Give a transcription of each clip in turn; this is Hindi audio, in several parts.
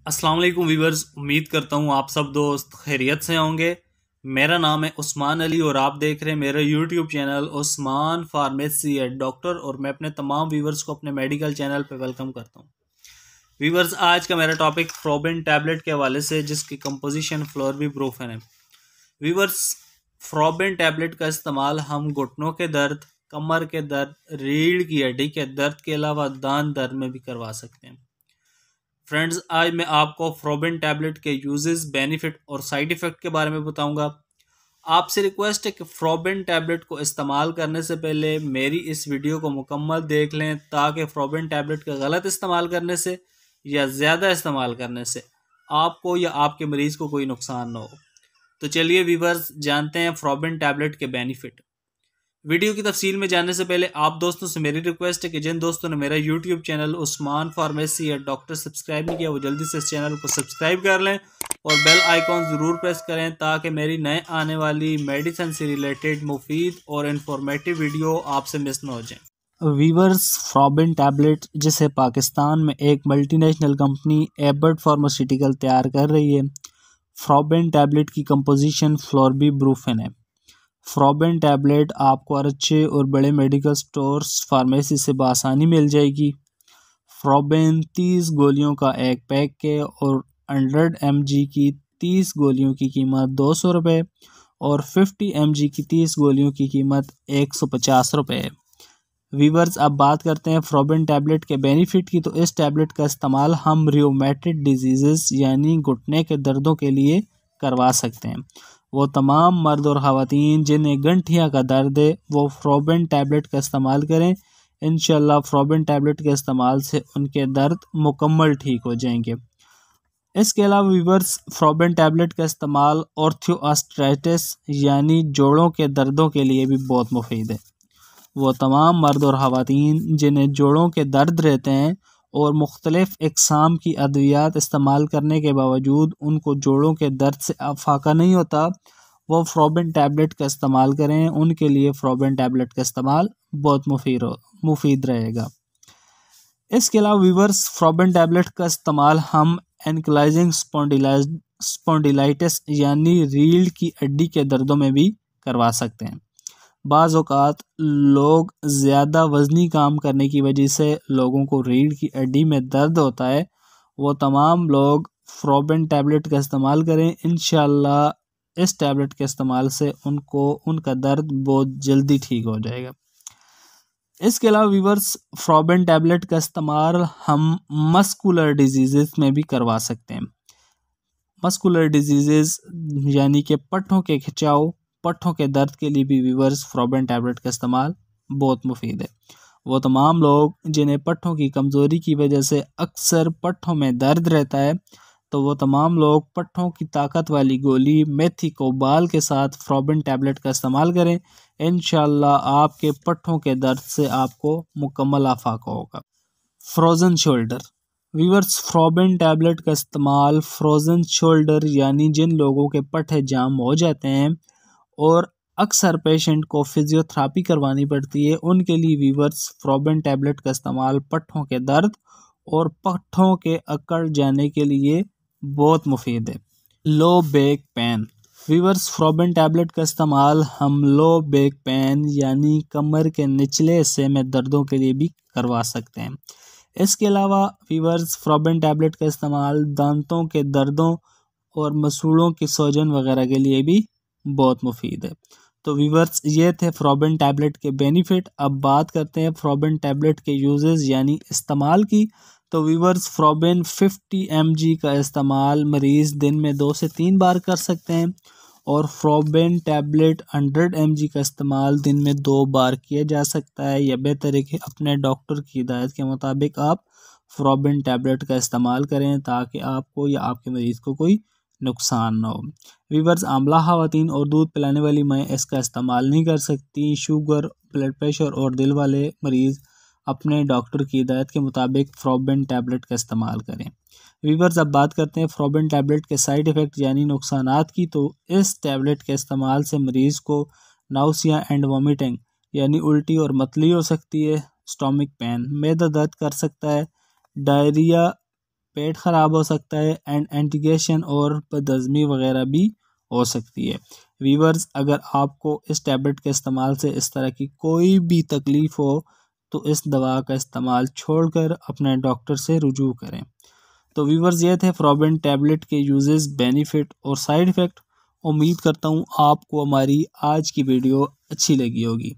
अस्सलाम वालेकुम वीवर्स। उम्मीद करता हूँ आप सब दोस्त खैरियत से होंगे। मेरा नाम है उस्मान अली और आप देख रहे हैं मेरा YouTube channel Usman pharmacy eight doctor, और मैं अपने तमाम वीवर्स को अपने मेडिकल चैनल पे वेलकम करता हूँ। वीवर्स, आज का मेरा टॉपिक फ्रोबिन टैबलेट के हवाले से, जिसकी कंपोजिशन फ्लोरबीब्रूफेन है। वीवर्स, फ्रोबिन टैबलेट का इस्तेमाल हम घुटनों के दर्द, कमर के दर्द, रीढ़ की हड्डी के दर्द के अलावा दांत दर्द में भी करवा सकते हैं। फ्रेंड्स, आज मैं आपको फ्रोबिन टैबलेट के यूजेस, बेनिफिट और साइड इफ़ेक्ट के बारे में बताऊंगा। आपसे रिक्वेस्ट है कि फ्रोबिन टैबलेट को इस्तेमाल करने से पहले मेरी इस वीडियो को मुकम्मल देख लें, ताकि फ्रोबिन टैबलेट का गलत इस्तेमाल करने से या ज़्यादा इस्तेमाल करने से आपको या आपके मरीज़ को कोई नुकसान ना हो। तो चलिए वीवर्स, जानते हैं फ्रोबिन टैबलेट के बेनिफिट। वीडियो की तफसील में जानने से पहले आप दोस्तों से मेरी रिक्वेस्ट है कि जिन दोस्तों ने मेरा यूट्यूब चैनल उस्मान फार्मेसी या डॉक्टर सब्सक्राइब नहीं किया, वो जल्दी से इस चैनल को सब्सक्राइब कर लें और बेल आइकॉन ज़रूर प्रेस करें, ताकि मेरी नए आने वाली मेडिसिन से रिलेटेड मुफीद और इन्फॉर्मेटिव वीडियो आपसे मिस ना हो जाए। वीवर्स, फ्रोबिन टैबलेट, जिसे पाकिस्तान में एक मल्टीनेशनल कंपनी एबर्ट फार्मास्यूटिकल तैयार कर रही है, फ्रोबिन टैबलेट की कंपोजिशन फ्लोरबीब्रूफेन है। फ्रोबिन टैबलेट आपको हर अच्छे और बड़े मेडिकल स्टोर्स, फार्मेसी से बआसानी मिल जाएगी। फ्रोबिन 30 गोलियों का एक पैक है और 100 mg की 30 गोलियों की कीमत 200 रुपये और 50 mg की 30 गोलियों की कीमत 150 रुपये है। वीवर्स, अब बात करते हैं फ्रोबिन टैबलेट के बेनिफिट की। तो इस टैबलेट का इस्तेमाल हम रियोमेटिक डिजीज़ यानी घुटने के दर्दों के लिए करवा सकते हैं। वो तमाम मर्द और ख़वातीन जिन्हें गंठिया का दर्द है, वो फ्रोबिन टैबलेट का इस्तेमाल करें। इंशाल्लाह फ्रोबिन टैबलेट के इस्तेमाल से उनके दर्द मुकम्मल ठीक हो जाएंगे। इसके अलावा वीवर्स, फ्रोबिन टैबलेट का इस्तेमाल ऑर्थोआर्थ्राइटिस यानी जोड़ों के दर्दों के लिए भी बहुत मुफीद है। वो तमाम मर्द और ख़वातीन जिन्हें जोड़ों के दर्द रहते हैं और मुख्तलिफ़ इक़साम की अद्वियात इस्तेमाल करने के बावजूद उनको जोड़ों के दर्द से अफाका नहीं होता, वो फ्रोबिन टैबलेट का इस्तेमाल करें। उनके लिए फ्रोबिन टैबलेट का इस्तेमाल बहुत मुफीद रहेगा। इसके अलावा वीवर्स, फ्रोबिन टैबलेट का इस्तेमाल हम एंक्लाइजिंग स्पॉन्डिलाइटिस यानी रीढ़ की हड्डी के दर्दों में भी करवा सकते हैं। बाज़ औक़ात लोग ज़्यादा वज़नी काम करने की वजह से लोगों को रीढ़ की हड्डी में दर्द होता है, वो तमाम लोग फ्रोबिन टैबलेट का इस्तेमाल करें। इंशाल्लाह इस टैबलेट के इस्तेमाल से उनको उनका दर्द बहुत जल्दी ठीक हो जाएगा। इसके अलावा वीवर्स, फ्रोबिन टैबलेट का इस्तेमाल हम मस्कुलर डिजीज़ में भी करवा सकते हैं। मस्कुलर डिजीज़ यानी कि पट्ठों के खिंचाव, पट्ठों के दर्द के लिए भी वीवर्स फ्रोबिन टैबलेट का इस्तेमाल बहुत मुफीद है। वो तमाम लोग जिन्हें पट्ठों की कमज़ोरी की वजह से अक्सर पट्ठों में दर्द रहता है, तो वो तमाम लोग पट्ठों की ताकत वाली गोली मेथी कोबाल के साथ फ्रोबिन टैबलेट का इस्तेमाल करें। इंशाल्लाह आपके पट्ठों के दर्द से आपको मुकम्मल आफाका होगा। फ्रोज़न शोल्डर, वीवर्स, फ्रोबिन टैबलेट का इस्तेमाल फ्रोज़न शोल्डर यानी जिन लोगों के पट्टे जाम हो जाते हैं और अक्सर पेशेंट को फिजियोथेरेपी करवानी पड़ती है, उनके लिए वीवर्स फ्रोबिन टैबलेट का इस्तेमाल पट्ठों के दर्द और पट्ठों के अकड़ जाने के लिए बहुत मुफीद है। लो बैक पेन, वीवर्स, फ्रोबिन टैबलेट का इस्तेमाल हम लो बैक पेन यानी कमर के निचले हिस्से में दर्दों के लिए भी करवा सकते हैं। इसके अलावा वीवर्स, फ्रोबिन टैबलेट का इस्तेमाल दांतों के दर्दों और मसूड़ों की सूजन वगैरह के लिए भी बहुत मुफीद है। तो वीवर्स, ये थे फ्रोबिन टैबलेट के बेनिफिट। अब बात करते हैं फ्रोबिन टैबलेट के यूजेस यानी इस्तेमाल की। तो वीवर्स, फ्रोबिन 50 mg का इस्तेमाल मरीज़ दिन में 2 से 3 बार कर सकते हैं और फ्रोबिन टैबलेट 100 mg का इस्तेमाल दिन में 2 बार किया जा सकता है। यह बेहतर है कि अपने डॉक्टर की हिदायत के मुताबिक आप फ्रोबिन टैबलेट का इस्तेमाल करें, ताकि आपको या आपके मरीज़ को कोई नुकसान ना हो। वीवर्स, आमला ख़वातीन और दूध पिलाने वाली माएँ इसका इस्तेमाल नहीं कर सकती। शुगर, ब्लड प्रेशर और दिल वाले मरीज़ अपने डॉक्टर की हिदायत के मुताबिक फ्रोबिन टैबलेट का इस्तेमाल करें। वीवर्स, अब बात करते हैं फ्रोबिन टैबलेट के साइड इफ़ेक्ट यानी नुकसानात की। तो इस टैबलेट के इस्तेमाल से मरीज़ को नाउसिया एंड वॉमिटिंग यानी उल्टी और मतली हो सकती है, स्टोमिक पेन, मैदा दर्द कर सकता है, डायरिया पेट ख़राब हो सकता है एंड इंडिगेशन और बदहज़मी वगैरह भी हो सकती है। वीवर्स, अगर आपको इस टैबलेट के इस्तेमाल से इस तरह की कोई भी तकलीफ़ हो तो इस दवा का इस्तेमाल छोड़कर अपने डॉक्टर से रुजू करें। तो वीवर्स, ये थे फ्रोबिन टैबलेट के यूजेस, बेनिफिट और साइड इफ़ेक्ट। उम्मीद करता हूँ आपको हमारी आज की वीडियो अच्छी लगी होगी।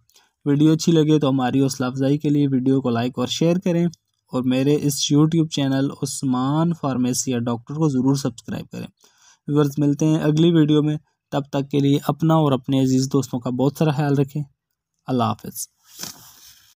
वीडियो अच्छी लगे तो हमारी हौसला अफजाई के लिए वीडियो को लाइक और शेयर करें और मेरे इस यूट्यूब चैनल उस्मान फार्मेसी या डॉक्टर को ज़रूर सब्सक्राइब करें। व्यूअर्स, मिलते हैं अगली वीडियो में। तब तक के लिए अपना और अपने अजीज़ दोस्तों का बहुत सारा ख्याल रखें। अल्लाह हाफ़िज़।